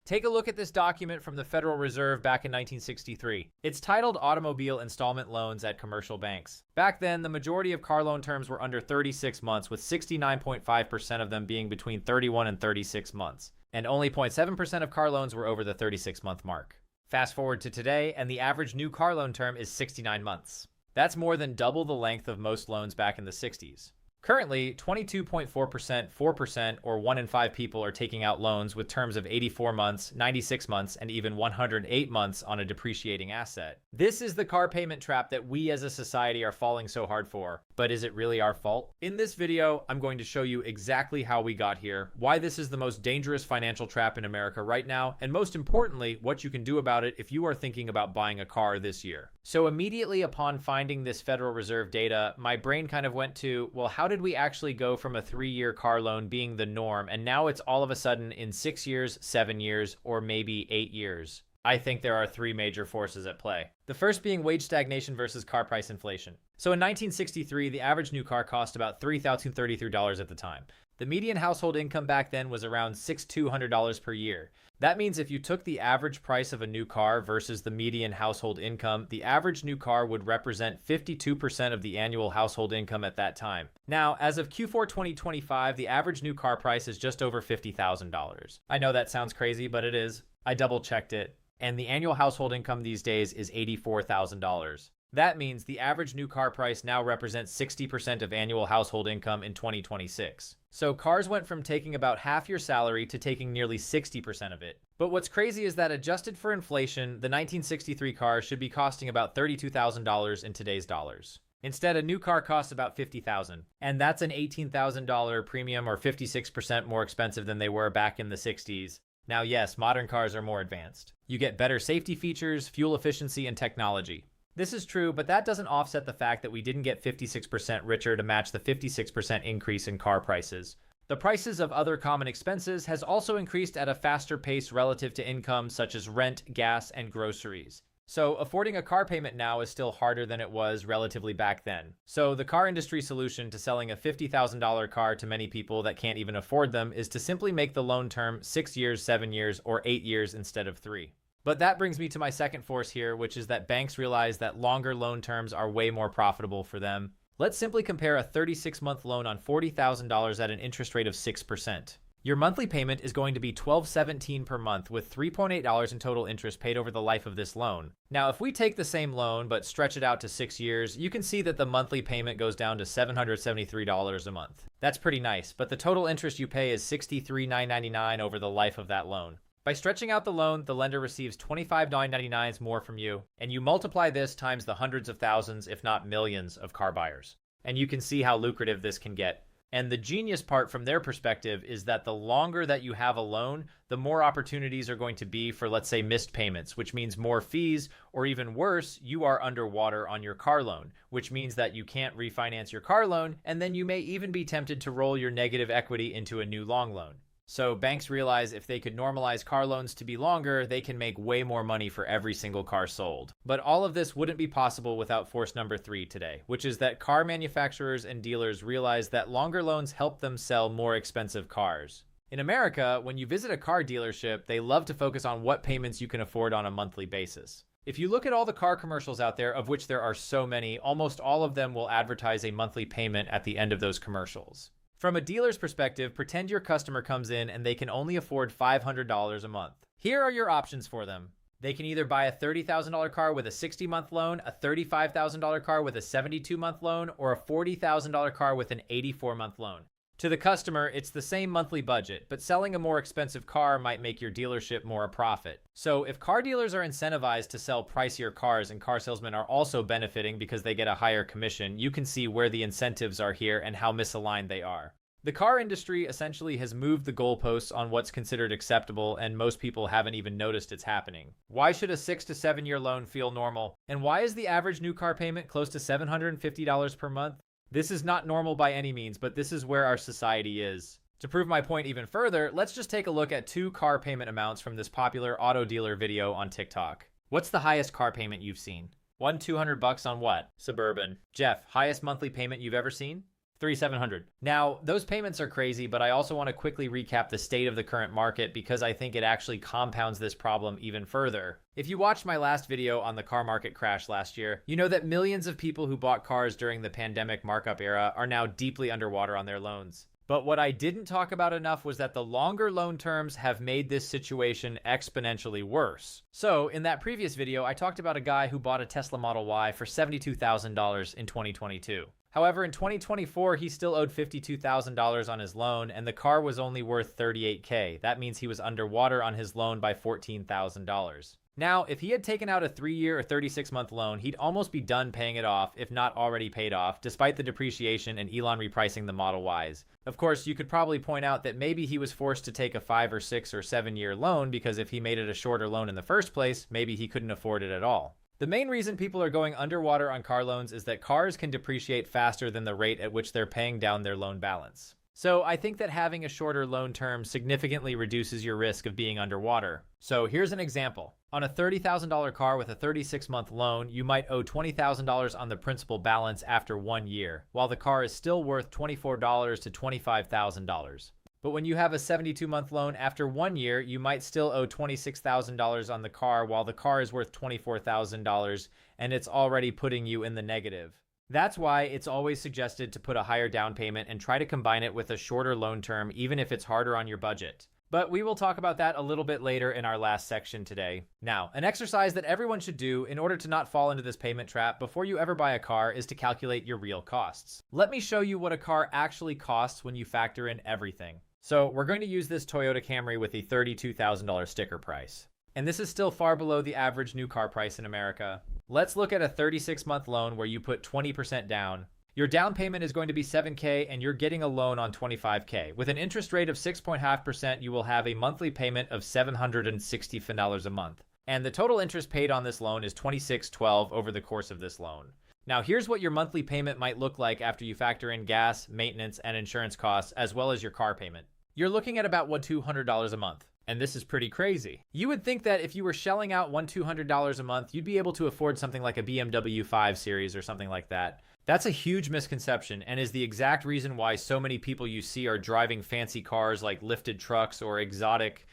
Take a look at this document from the Federal Reserve back in 1963. It's titled Automobile Installment Loans at Commercial Banks. Back then, the majority of car loan terms were under 36 months, with 69.5% of them being between 31 and 36 months. And only 0.7% of car loans were over the 36-month mark. Fast forward to today, and the average new car loan term is 69 months. That's more than double the length of most loans back in the 60s. Currently, 22.4%, 4%, or 1 in 5 people are taking out loans with terms of 84 months, 96 months, and even 108 months on a depreciating asset. This is the car payment trap that we as a society are falling so hard for. But is it really our fault? In this video, I'm going to show you exactly how we got here, why this is the most dangerous financial trap in America right now, and most importantly, what you can do about it if you are thinking about buying a car this year. So immediately upon finding this Federal Reserve data, my brain kind of went to, well, how did we actually go from a 3-year car loan being the norm, and now it's all of a sudden in 6 years, 7 years, or maybe 8 years? I think there are 3 major forces at play. The first being wage stagnation versus car price inflation. So in 1963, the average new car cost about $3,033 at the time. The median household income back then was around $6,200 per year. That means if you took the average price of a new car versus the median household income, the average new car would represent 52% of the annual household income at that time. Now, as of Q4 2025, the average new car price is just over $50,000. I know that sounds crazy, but it is. I double checked it. And the annual household income these days is $84,000. That means the average new car price now represents 60% of annual household income in 2026. So cars went from taking about half your salary to taking nearly 60% of it. But what's crazy is that adjusted for inflation, the 1963 car should be costing about $32,000 in today's dollars. Instead, a new car costs about $50,000, and that's an $18,000 premium, or 56% more expensive than they were back in the 60s. Now yes, modern cars are more advanced. You get better safety features, fuel efficiency, and technology. This is true, but that doesn't offset the fact that we didn't get 56% richer to match the 56% increase in car prices. The prices of other common expenses has also increased at a faster pace relative to income, such as rent, gas, and groceries. So affording a car payment now is still harder than it was relatively back then. So the car industry solution to selling a $50,000 car to many people that can't even afford them is to simply make the loan term 6 years, 7 years, or 8 years instead of 3. But that brings me to my second force here, which is that banks realize that longer loan terms are way more profitable for them. Let's simply compare a 36-month loan on $40,000 at an interest rate of 6%. Your monthly payment is going to be $1,217 per month, with $3.8 in total interest paid over the life of this loan. Now, if we take the same loan but stretch it out to 6 years, you can see that the monthly payment goes down to $773 a month. That's pretty nice, but the total interest you pay is $63,999 over the life of that loan. By stretching out the loan, the lender receives $25,999 more from you, and you multiply this times the hundreds of thousands, if not millions, of car buyers. And you can see how lucrative this can get. And the genius part from their perspective is that the longer that you have a loan, the more opportunities are going to be for, let's say, missed payments, which means more fees, or even worse, you are underwater on your car loan, which means that you can't refinance your car loan, and then you may even be tempted to roll your negative equity into a new long loan. So banks realize if they could normalize car loans to be longer, they can make way more money for every single car sold. But all of this wouldn't be possible without force number 3 today, which is that car manufacturers and dealers realize that longer loans help them sell more expensive cars. In America, when you visit a car dealership, they love to focus on what payments you can afford on a monthly basis. If you look at all the car commercials out there, of which there are so many, almost all of them will advertise a monthly payment at the end of those commercials. From a dealer's perspective, pretend your customer comes in and they can only afford $500 a month. Here are your options for them. They can either buy a $30,000 car with a 60-month loan, a $35,000 car with a 72-month loan, or a $40,000 car with an 84-month loan. To the customer, it's the same monthly budget, but selling a more expensive car might make your dealership more a profit. So if car dealers are incentivized to sell pricier cars and car salesmen are also benefiting because they get a higher commission, you can see where the incentives are here and how misaligned they are. The car industry essentially has moved the goalposts on what's considered acceptable, and most people haven't even noticed it's happening. Why should a 6 to 7 year loan feel normal? And why is the average new car payment close to $750 per month? This is not normal by any means, but this is where our society is. To prove my point even further, let's just take a look at 2 car payment amounts from this popular auto dealer video on TikTok. What's the highest car payment you've seen? $200 on what? Suburban. Jeff, highest monthly payment you've ever seen? $3,700. Now, those payments are crazy, but I also want to quickly recap the state of the current market because I think it actually compounds this problem even further. If you watched my last video on the car market crash last year, you know that millions of people who bought cars during the pandemic markup era are now deeply underwater on their loans. But what I didn't talk about enough was that the longer loan terms have made this situation exponentially worse. So, in that previous video, I talked about a guy who bought a Tesla Model Y for $72,000 in 2022. However, in 2024, he still owed $52,000 on his loan, and the car was only worth $38,000. That means he was underwater on his loan by $14,000. Now, if he had taken out a 3-year or 36-month loan, he'd almost be done paying it off, if not already paid off, despite the depreciation and Elon repricing the Model Ys. Of course, you could probably point out that maybe he was forced to take a 5 or 6 or 7-year loan because if he made it a shorter loan in the first place, maybe he couldn't afford it at all. The main reason people are going underwater on car loans is that cars can depreciate faster than the rate at which they're paying down their loan balance. So I think that having a shorter loan term significantly reduces your risk of being underwater. So here's an example. On a $30,000 car with a 36-month loan, you might owe $20,000 on the principal balance after 1 year, while the car is still worth $24,000 to $25,000. But when you have a 72-month loan, after 1 year, you might still owe $26,000 on the car while the car is worth $24,000 and it's already putting you in the negative. That's why it's always suggested to put a higher down payment and try to combine it with a shorter loan term even if it's harder on your budget. But we will talk about that a little bit later in our last section today. Now, an exercise that everyone should do in order to not fall into this payment trap before you ever buy a car is to calculate your real costs. Let me show you what a car actually costs when you factor in everything. So we're going to use this Toyota Camry with a $32,000 sticker price. And this is still far below the average new car price in America. Let's look at a 36-month loan where you put 20% down. Your down payment is going to be $7,000 and you're getting a loan on $25,000. With an interest rate of 6.5%, you will have a monthly payment of $760 a month. And the total interest paid on this loan is $2612 over the course of this loan. Now here's what your monthly payment might look like after you factor in gas, maintenance, and insurance costs, as well as your car payment. You're looking at about $200 a month. And this is pretty crazy. You would think that if you were shelling out $200 a month, you'd be able to afford something like a BMW 5 Series or something like that. That's a huge misconception and is the exact reason why so many people you see are driving fancy cars like lifted trucks or exotic,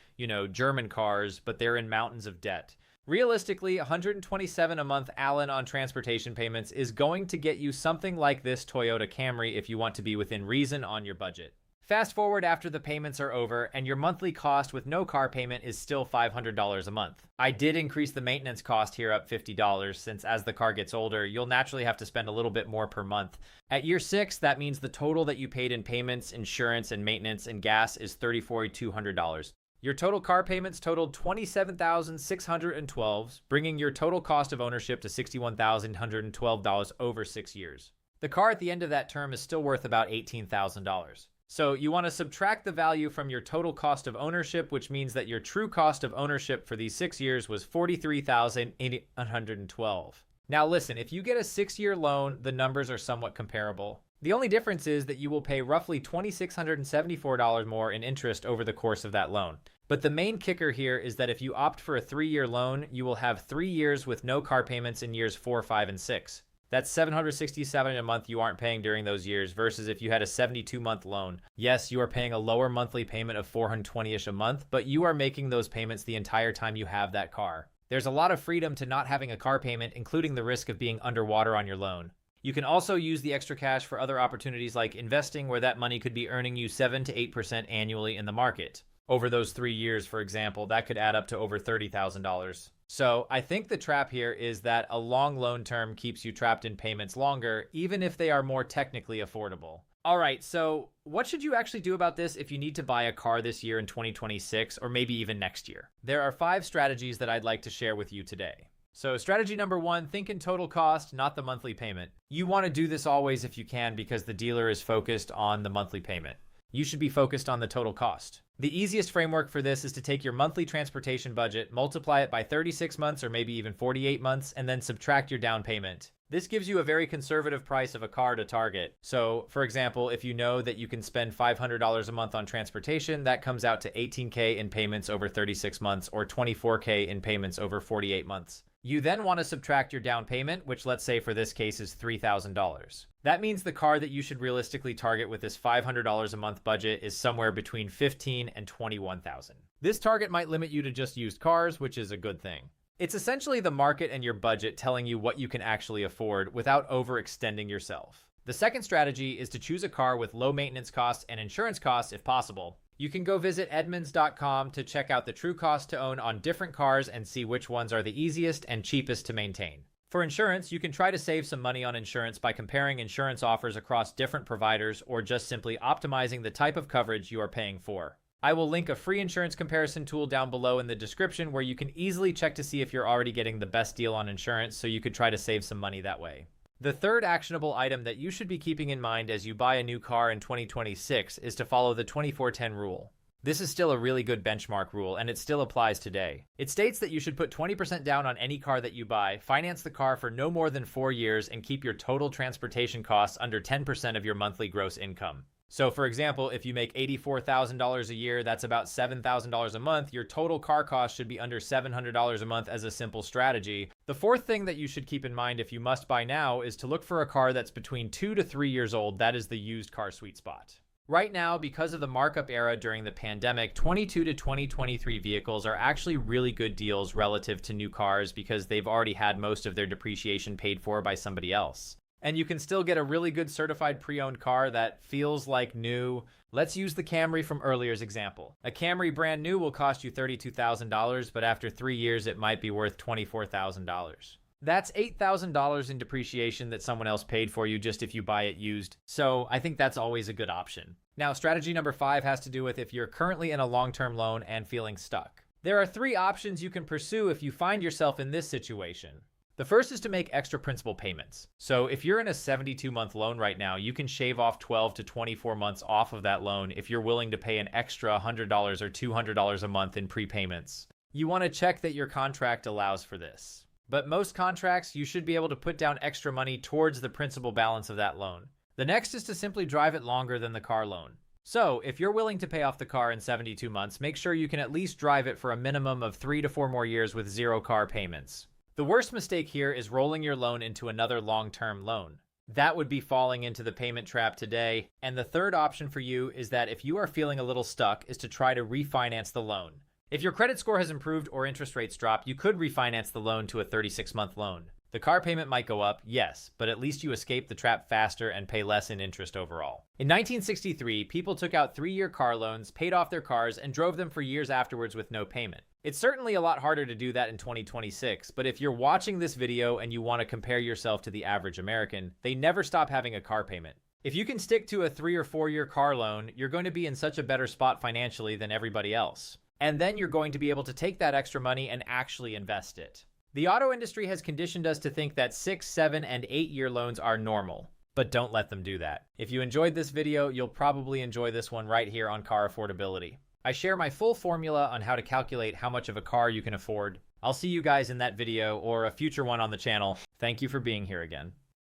German cars, but they're in mountains of debt. Realistically, $127 a month Allen on transportation payments is going to get you something like this Toyota Camry if you want to be within reason on your budget. Fast forward after the payments are over and your monthly cost with no car payment is still $500 a month. I did increase the maintenance cost here up $50 since as the car gets older, you'll naturally have to spend a little bit more per month. At year 6, that means the total that you paid in payments, insurance, and maintenance and gas is $34,200. Your total car payments totaled $27,612, bringing your total cost of ownership to $61,112 over 6 years. The car at the end of that term is still worth about $18,000. So you want to subtract the value from your total cost of ownership, which means that your true cost of ownership for these 6 years was $43,812. Now listen, if you get a 6-year loan, the numbers are somewhat comparable. The only difference is that you will pay roughly $2,674 more in interest over the course of that loan. But the main kicker here is that if you opt for a 3-year loan, you will have 3 years with no car payments in years 4, 5, and 6. That's $767 a month you aren't paying during those years versus if you had a 72-month loan. Yes, you are paying a lower monthly payment of $420-ish a month, but you are making those payments the entire time you have that car. There's a lot of freedom to not having a car payment, including the risk of being underwater on your loan. You can also use the extra cash for other opportunities like investing, where that money could be earning you 7 to 8% annually in the market. Over those 3 years, for example, that could add up to over $30,000. So I think the trap here is that a long loan term keeps you trapped in payments longer, even if they are more technically affordable. All right, so what should you actually do about this if you need to buy a car this year in 2026 or maybe even next year? There are 5 strategies that I'd like to share with you today. So strategy number 1, think in total cost, not the monthly payment. You want to do this always if you can because the dealer is focused on the monthly payment. You should be focused on the total cost. The easiest framework for this is to take your monthly transportation budget, multiply it by 36 months or maybe even 48 months, and then subtract your down payment. This gives you a very conservative price of a car to target. So, for example, if you know that you can spend $500 a month on transportation, that comes out to $18,000 in payments over 36 months or $24,000 in payments over 48 months. You then want to subtract your down payment, which let's say for this case is $3,000. That means the car that you should realistically target with this $500 a month budget is somewhere between $15,000 and $21,000. This target might limit you to just used cars, which is a good thing. It's essentially the market and your budget telling you what you can actually afford without overextending yourself. The second strategy is to choose a car with low maintenance costs and insurance costs if possible. You can go visit Edmunds.com to check out the true cost to own on different cars and see which ones are the easiest and cheapest to maintain. For insurance, you can try to save some money on insurance by comparing insurance offers across different providers or just simply optimizing the type of coverage you are paying for. I will link a free insurance comparison tool down below in the description where you can easily check to see if you're already getting the best deal on insurance so you could try to save some money that way. The third actionable item that you should be keeping in mind as you buy a new car in 2026 is to follow the 24/10 rule. This is still a really good benchmark rule, and it still applies today. It states that you should put 20% down on any car that you buy, finance the car for no more than 4 years, and keep your total transportation costs under 10% of your monthly gross income. So for example, if you make $84,000 a year, that's about $7,000 a month, your total car cost should be under $700 a month as a simple strategy. The fourth thing that you should keep in mind if you must buy now is to look for a car that's between 2 to 3 years old. That is the used car sweet spot. Right now, because of the markup era during the pandemic, 22 to 2023 vehicles are actually really good deals relative to new cars because they've already had most of their depreciation paid for by somebody else. And you can still get a really good certified pre-owned car that feels like new. Let's use the Camry from earlier's example. A Camry brand new will cost you $32,000, but after 3 years, it might be worth $24,000. That's $8,000 in depreciation that someone else paid for you just if you buy it used. So I think that's always a good option. Now, strategy number 5 has to do with if you're currently in a long-term loan and feeling stuck. There are 3 options you can pursue if you find yourself in this situation. The first is to make extra principal payments. So if you're in a 72-month loan right now, you can shave off 12 to 24 months off of that loan if you're willing to pay an extra $100 or $200 a month in prepayments. You want to check that your contract allows for this. But most contracts, you should be able to put down extra money towards the principal balance of that loan. The next is to simply drive it longer than the car loan. So if you're willing to pay off the car in 72 months, make sure you can at least drive it for a minimum of 3 to 4 more years with 0 car payments. The worst mistake here is rolling your loan into another long-term loan. That would be falling into the payment trap today. And the third option for you is that if you are feeling a little stuck is to try to refinance the loan. If your credit score has improved or interest rates drop, you could refinance the loan to a 36-month loan. The car payment might go up, yes, but at least you escape the trap faster and pay less in interest overall. In 1963, people took out 3-year car loans, paid off their cars, and drove them for years afterwards with no payment. It's certainly a lot harder to do that in 2026, but if you're watching this video and you want to compare yourself to the average American, they never stop having a car payment. If you can stick to a 3 or 4 year car loan, you're going to be in such a better spot financially than everybody else. And then you're going to be able to take that extra money and actually invest it. The auto industry has conditioned us to think that 6, 7, and 8 year loans are normal, but don't let them do that. If you enjoyed this video, you'll probably enjoy this one right here on car affordability. I share my full formula on how to calculate how much of a car you can afford. I'll see you guys in that video or a future one on the channel. Thank you for being here again.